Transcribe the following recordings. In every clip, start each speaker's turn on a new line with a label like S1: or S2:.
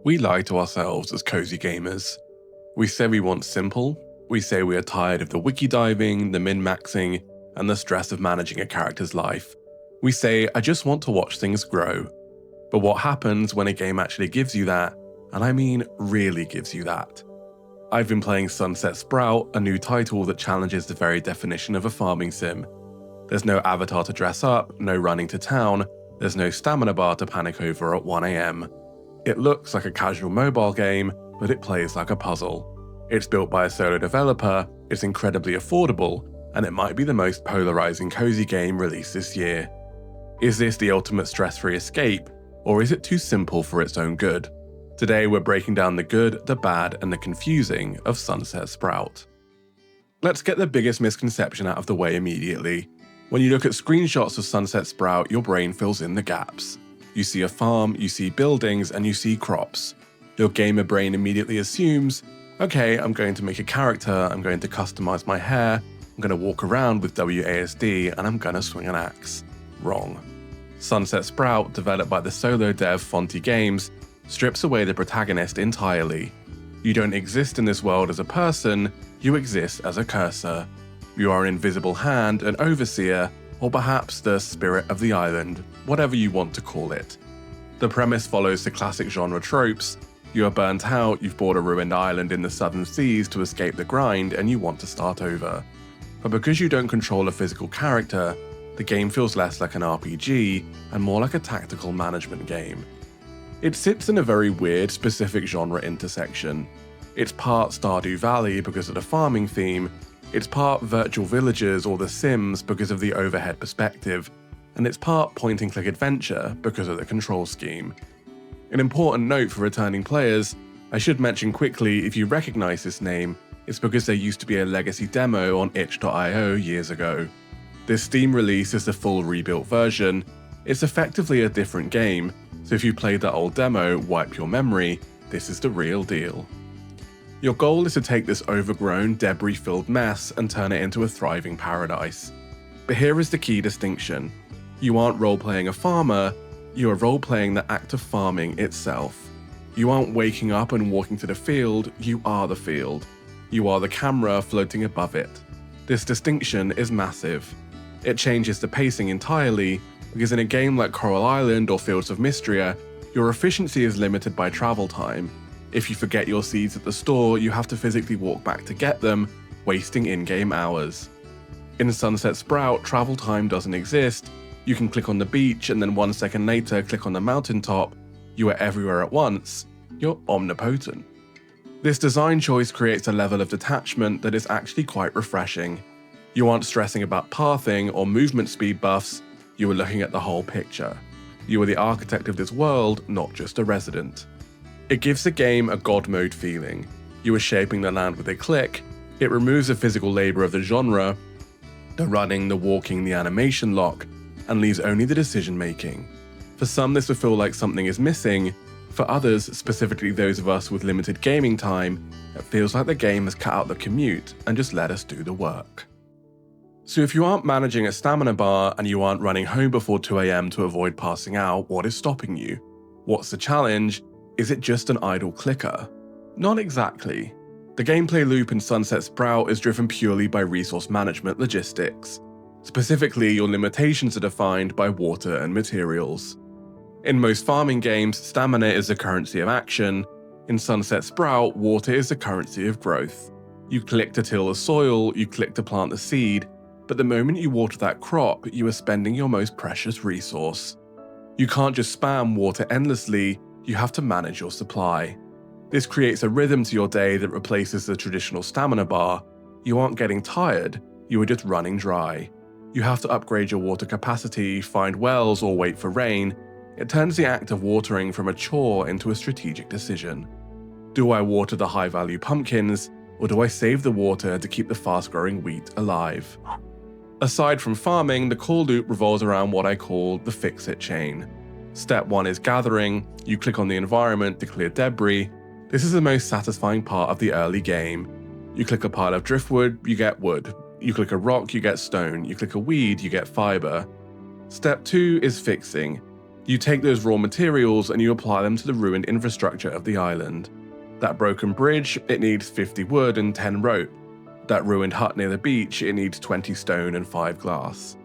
S1: We lie to ourselves as cozy gamers. We say we want simple, we say we are tired of the wiki diving, the min-maxing, and the stress of managing a character's life. We say, I just want to watch things grow. But what happens when a game actually gives you that, and I mean really gives you that? I've been playing Sunset Sprout, a new title that challenges the very definition of a farming sim. There's no avatar to dress up, no running to town, there's no stamina bar to panic over at 1 AM. It looks like a casual mobile game, but it plays like a puzzle. It's built by a solo developer, it's incredibly affordable, and it might be the most polarizing cozy game released this year. Is this the ultimate stress-free escape, or is it too simple for its own good? Today we're breaking down the good, the bad, and the confusing of Sunset Sprout. Let's get the biggest misconception out of the way immediately. When you look at screenshots of Sunset Sprout, your brain fills in the gaps. You see a farm, you see buildings, and you see crops. Your gamer brain immediately assumes, okay, I'm going to make a character, I'm going to customize my hair, I'm going to walk around with WASD, and I'm going to swing an axe. Wrong. Sunset Sprout, developed by the solo dev Fonty Games, strips away the protagonist entirely. You don't exist in this world as a person, you exist as a cursor. You are an invisible hand, an overseer, or perhaps the spirit of the island, whatever you want to call it. The premise follows the classic genre tropes. You are burnt out, you've bought a ruined island in the southern seas to escape the grind, and you want to start over. But because you don't control a physical character, the game feels less like an RPG and more like a tactical management game. It sits in a very weird, specific genre intersection. It's part Stardew Valley because of the farming theme, it's part Virtual Villagers or The Sims because of the overhead perspective, and it's part point-and-click adventure because of the control scheme. An important note for returning players, I should mention quickly if you recognize this name, it's because there used to be a legacy demo on itch.io years ago. This Steam release is the full rebuilt version. It's effectively a different game, so if you played that old demo, wipe your memory, this is the real deal. Your goal is to take this overgrown, debris-filled mess and turn it into a thriving paradise. But here is the key distinction. You aren't role-playing a farmer, you are role-playing the act of farming itself. You aren't waking up and walking to the field, you are the field. You are the camera floating above it. This distinction is massive. It changes the pacing entirely, because in a game like Coral Island or Fields of Mystria, your efficiency is limited by travel time. If you forget your seeds at the store, you have to physically walk back to get them, wasting in-game hours. In Sunset Sprout, travel time doesn't exist. You can click on the beach and then 1 second later click on the mountaintop. You are everywhere at once. You're omnipotent. This design choice creates a level of detachment that is actually quite refreshing. You aren't stressing about pathing or movement speed buffs, you are looking at the whole picture. You are the architect of this world, not just a resident. It gives the game a god mode feeling. You are shaping the land with a click, it removes the physical labor of the genre, the running, the walking, the animation lock, and leaves only the decision making. For some this will feel like something is missing, for others, specifically those of us with limited gaming time, it feels like the game has cut out the commute and just let us do the work. So if you aren't managing a stamina bar and you aren't running home before 2 AM to avoid passing out, what is stopping you? What's the challenge? Is it just an idle clicker? Not exactly. The gameplay loop in Sunset Sprout is driven purely by resource management logistics. Specifically, your limitations are defined by water and materials. In most farming games, stamina is the currency of action. In Sunset Sprout, water is the currency of growth. You click to till the soil, you click to plant the seed, but the moment you water that crop, you are spending your most precious resource. You can't just spam water endlessly, you have to manage your supply. This creates a rhythm to your day that replaces the traditional stamina bar. You aren't getting tired, you are just running dry. You have to upgrade your water capacity, find wells, or wait for rain. It turns the act of watering from a chore into a strategic decision. Do I water the high-value pumpkins, or do I save the water to keep the fast-growing wheat alive? Aside from farming, the core loop revolves around what I call the fix-it chain. Step 1 is gathering, you click on the environment to clear debris. This is the most satisfying part of the early game. You click a pile of driftwood, you get wood. You click a rock, you get stone. You click a weed, you get fiber. Step 2 is fixing. You take those raw materials and you apply them to the ruined infrastructure of the island. That broken bridge, it needs 50 wood and 10 rope. That ruined hut near the beach, it needs 20 stone and 5 glass.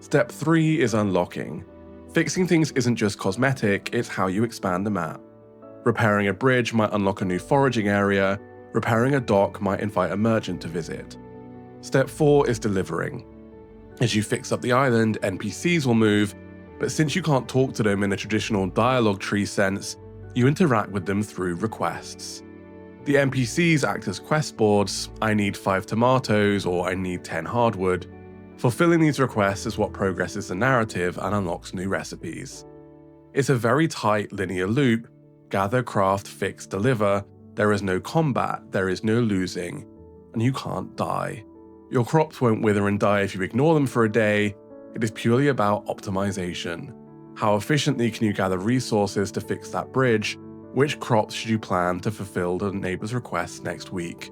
S1: Step 3 is unlocking. Fixing things isn't just cosmetic, it's how you expand the map. Repairing a bridge might unlock a new foraging area, repairing a dock might invite a merchant to visit. Step 4 is delivering. As you fix up the island, NPCs will move, but since you can't talk to them in a traditional dialogue tree sense, you interact with them through requests. The NPCs act as quest boards. I need 5 tomatoes, or I need 10 hardwood. Fulfilling these requests is what progresses the narrative and unlocks new recipes. It's a very tight linear loop. Gather, craft, fix, deliver. There is no combat, there is no losing, and you can't die. Your crops won't wither and die if you ignore them for a day. It is purely about optimization. How efficiently can you gather resources to fix that bridge? Which crops should you plan to fulfill the neighbor's requests next week?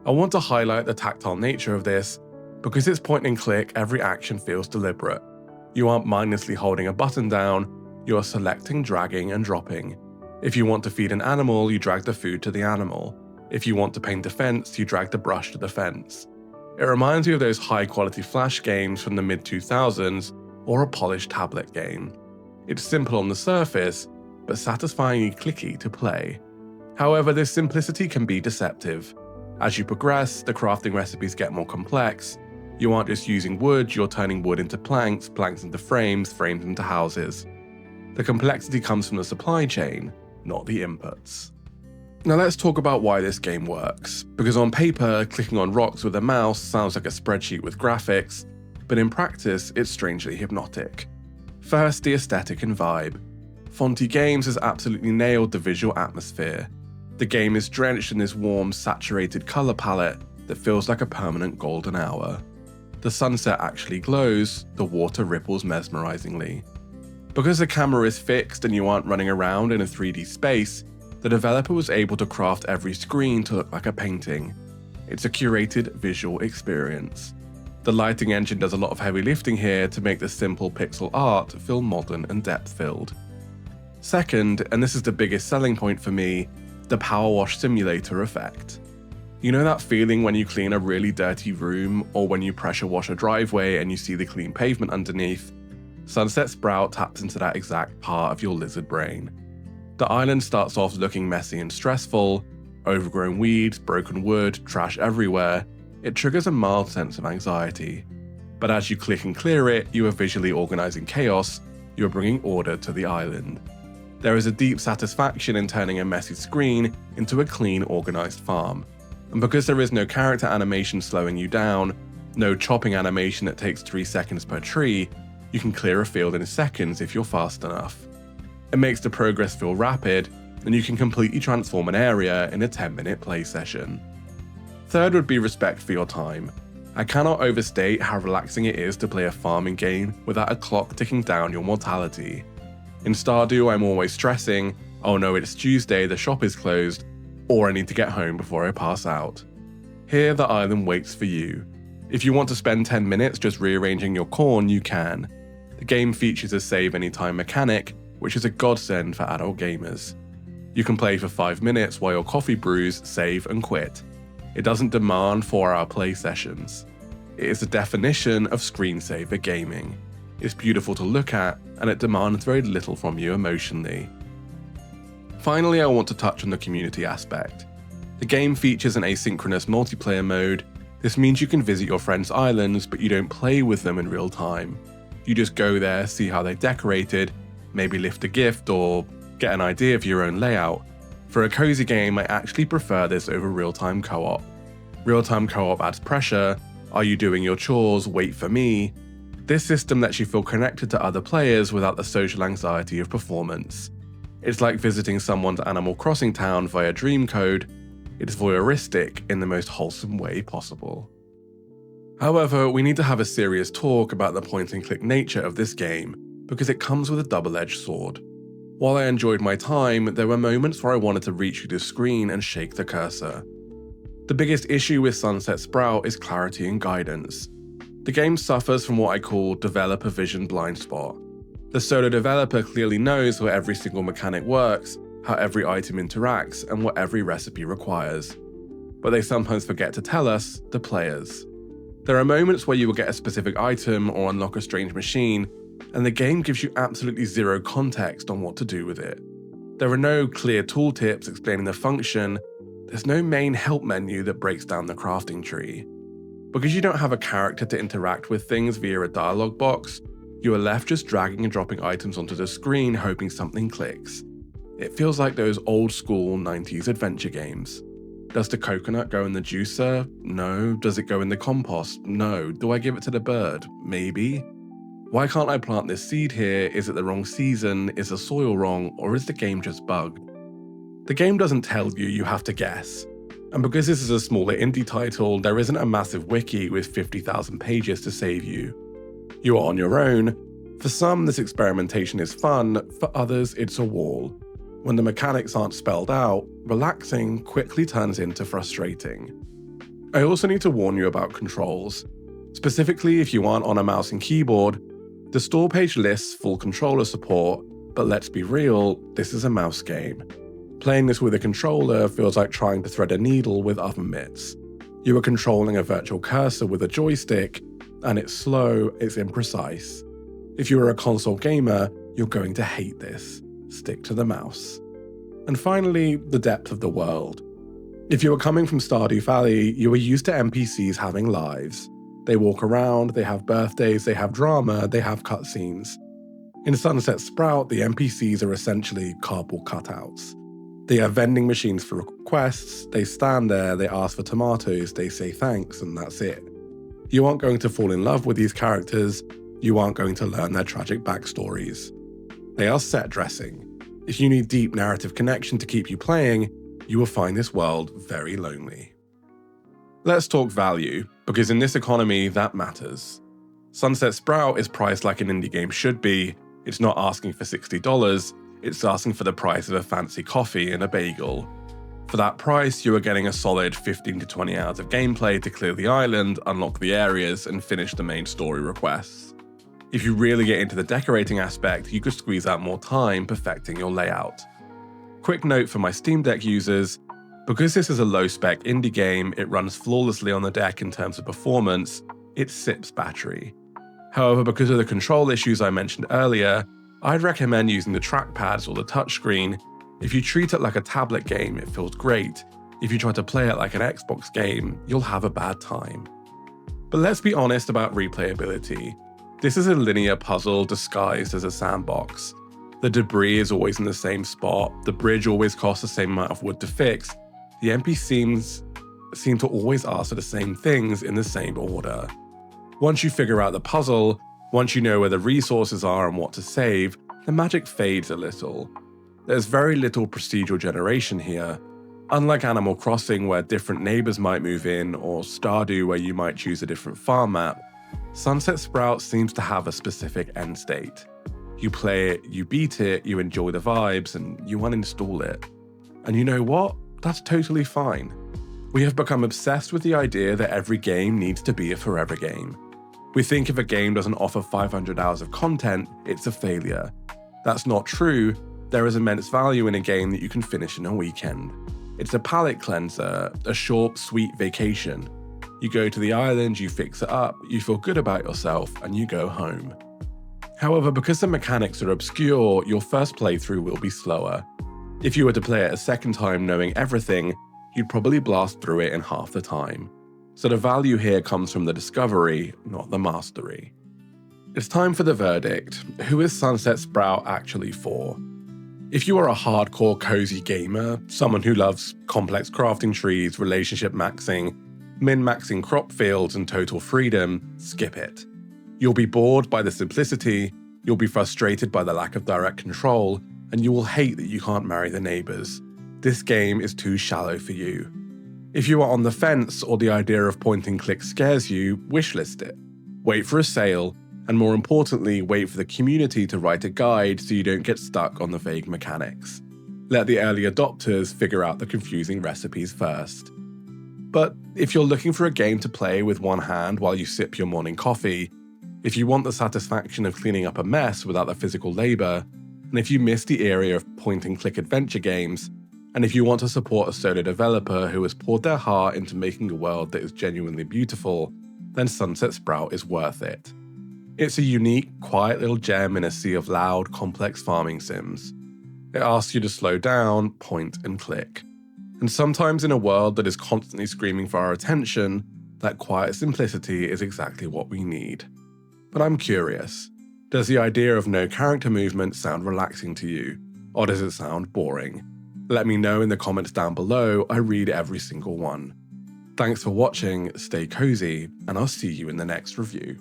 S1: I want to highlight the tactile nature of this, because it's point and click, every action feels deliberate. You aren't mindlessly holding a button down, you are selecting, dragging, and dropping. If you want to feed an animal, you drag the food to the animal. If you want to paint a fence, you drag the brush to the fence. It reminds me of those high-quality Flash games from the mid-2000s, or a polished tablet game. It's simple on the surface, but satisfyingly clicky to play. However, this simplicity can be deceptive. As you progress, the crafting recipes get more complex. You aren't just using wood, you're turning wood into planks, planks into frames, frames into houses. The complexity comes from the supply chain, not the inputs. Now let's talk about why this game works, because on paper, clicking on rocks with a mouse sounds like a spreadsheet with graphics, but in practice, it's strangely hypnotic. First, the aesthetic and vibe. JaeTeeGames has absolutely nailed the visual atmosphere. The game is drenched in this warm, saturated colour palette that feels like a permanent golden hour. The sunset actually glows, the water ripples mesmerizingly. Because the camera is fixed and you aren't running around in a 3D space, the developer was able to craft every screen to look like a painting. It's a curated visual experience. The lighting engine does a lot of heavy lifting here to make the simple pixel art feel modern and depth-filled. Second, and this is the biggest selling point for me, the power wash simulator effect. You know that feeling when you clean a really dirty room, or when you pressure wash a driveway and you see the clean pavement underneath? Sunset Sprout taps into that exact part of your lizard brain. The island starts off looking messy and stressful, overgrown weeds, broken wood, trash everywhere. It triggers a mild sense of anxiety. But as you click and clear it, you are visually organizing chaos, you are bringing order to the island. There is a deep satisfaction in turning a messy screen into a clean, organized farm. And because there is no character animation slowing you down, no chopping animation that takes 3 seconds per tree, you can clear a field in seconds if you're fast enough. It makes the progress feel rapid, and you can completely transform an area in a 10-minute play session. Third would be respect for your time. I cannot overstate how relaxing it is to play a farming game without a clock ticking down your mortality. In Stardew, I'm always stressing, oh no, it's Tuesday, the shop is closed, or I need to get home before I pass out. Here, the island waits for you. If you want to spend 10 minutes just rearranging your corn, you can. The game features a save anytime mechanic, which is a godsend for adult gamers. You can play for 5 minutes while your coffee brews, save and quit. It doesn't demand 4-hour play sessions. It is the definition of screensaver gaming. It's beautiful to look at, and it demands very little from you emotionally. Finally, I want to touch on the community aspect. The game features an asynchronous multiplayer mode. This means you can visit your friends' islands, but you don't play with them in real time. You just go there, see how they decorated, maybe lift a gift or get an idea of your own layout. For a cozy game, I actually prefer this over real-time co-op. Real-time co-op adds pressure. Are you doing your chores? Wait for me. This system lets you feel connected to other players without the social anxiety of performance. It's like visiting someone's Animal Crossing town via Dreamcode. It's voyeuristic in the most wholesome way possible. However, we need to have a serious talk about the point-and-click nature of this game, because it comes with a double-edged sword. While I enjoyed my time, there were moments where I wanted to reach through the screen and shake the cursor. The biggest issue with Sunset Sprout is clarity and guidance. The game suffers from what I call developer vision blind spot. The solo developer clearly knows where every single mechanic works, how every item interacts, and what every recipe requires. But they sometimes forget to tell us, the players. There are moments where you will get a specific item or unlock a strange machine, and the game gives you absolutely zero context on what to do with it. There are no clear tooltips explaining the function, there's no main help menu that breaks down the crafting tree. Because you don't have a character to interact with things via a dialogue box, you are left just dragging and dropping items onto the screen hoping something clicks. It feels like those old school 90s adventure games. Does the coconut go in the juicer? No. Does it go in the compost? No. Do I give it to the bird? Maybe. Why can't I plant this seed here? Is it the wrong season? Is the soil wrong? Or is the game just bugged? The game doesn't tell you, you have to guess. And because this is a smaller indie title, there isn't a massive wiki with 50,000 pages to save you. You are on your own. For some, this experimentation is fun, for others, it's a wall. When the mechanics aren't spelled out, relaxing quickly turns into frustrating. I also need to warn you about controls. Specifically, if you aren't on a mouse and keyboard, the store page lists full controller support, but let's be real, this is a mouse game. Playing this with a controller feels like trying to thread a needle with oven mitts. You are controlling a virtual cursor with a joystick, and it's slow, it's imprecise. If you are a console gamer, you're going to hate this. Stick to the mouse. And finally, the depth of the world. If you are coming from Stardew Valley, you are used to NPCs having lives. They walk around, they have birthdays, they have drama, they have cutscenes. In Sunset Sprout, the NPCs are essentially cardboard cutouts. They are vending machines for requests, they stand there, they ask for tomatoes, they say thanks, and that's it. You aren't going to fall in love with these characters, you aren't going to learn their tragic backstories. They are set dressing. If you need deep narrative connection to keep you playing, you will find this world very lonely. Let's talk value, because in this economy, that matters. Sunset Sprout is priced like an indie game should be. It's not asking for $60, it's asking for the price of a fancy coffee and a bagel. For that price, you are getting a solid 15 to 20 hours of gameplay to clear the island, unlock the areas, and finish the main story requests. If you really get into the decorating aspect, you could squeeze out more time perfecting your layout. Quick note for my Steam Deck users, because this is a low-spec indie game, it runs flawlessly on the deck in terms of performance, it sips battery. However, because of the control issues I mentioned earlier, I'd recommend using the trackpads or the touchscreen. If you treat it like a tablet game, it feels great. If you try to play it like an Xbox game, you'll have a bad time. But let's be honest about replayability. This is a linear puzzle disguised as a sandbox. The debris is always in the same spot, the bridge always costs the same amount of wood to fix, the NPCs seem to always ask for the same things in the same order. Once you figure out the puzzle, once you know where the resources are and what to save, the magic fades a little. There's very little procedural generation here. Unlike Animal Crossing where different neighbors might move in, or Stardew where you might choose a different farm map, Sunset Sprout seems to have a specific end state. You play it, you beat it, you enjoy the vibes, and you uninstall it. And you know what? That's totally fine. We have become obsessed with the idea that every game needs to be a forever game. We think if a game doesn't offer 500 hours of content, it's a failure. That's not true. There is immense value in a game that you can finish in a weekend. It's a palate cleanser, a short, sweet vacation. You go to the island, you fix it up, you feel good about yourself, and you go home. However, because the mechanics are obscure, your first playthrough will be slower. If you were to play it a second time knowing everything, you'd probably blast through it in half the time. So the value here comes from the discovery, not the mastery. It's time for the verdict. Who is Sunset Sprout actually for? If you are a hardcore cozy gamer, someone who loves complex crafting trees, relationship maxing, min-maxing crop fields, and total freedom, skip it. You'll be bored by the simplicity, you'll be frustrated by the lack of direct control, and you will hate that you can't marry the neighbors. This game is too shallow for you. If you are on the fence or the idea of point and click scares you, wishlist it. Wait for a sale, and more importantly, wait for the community to write a guide so you don't get stuck on the vague mechanics. Let the early adopters figure out the confusing recipes first. But if you're looking for a game to play with one hand while you sip your morning coffee, If you want the satisfaction of cleaning up a mess without the physical labor, and if you miss the era of point-and-click adventure games, and if you want to support a solo developer who has poured their heart into making a world that is genuinely beautiful, then Sunset Sprout is worth it. It's a unique, quiet little gem in a sea of loud, complex farming sims. It asks you to slow down, point, and click. And sometimes in a world that is constantly screaming for our attention, that quiet simplicity is exactly what we need. But I'm curious, does the idea of no character movement sound relaxing to you, or does it sound boring? Let me know in the comments down below, I read every single one. Thanks for watching, stay cozy, and I'll see you in the next review.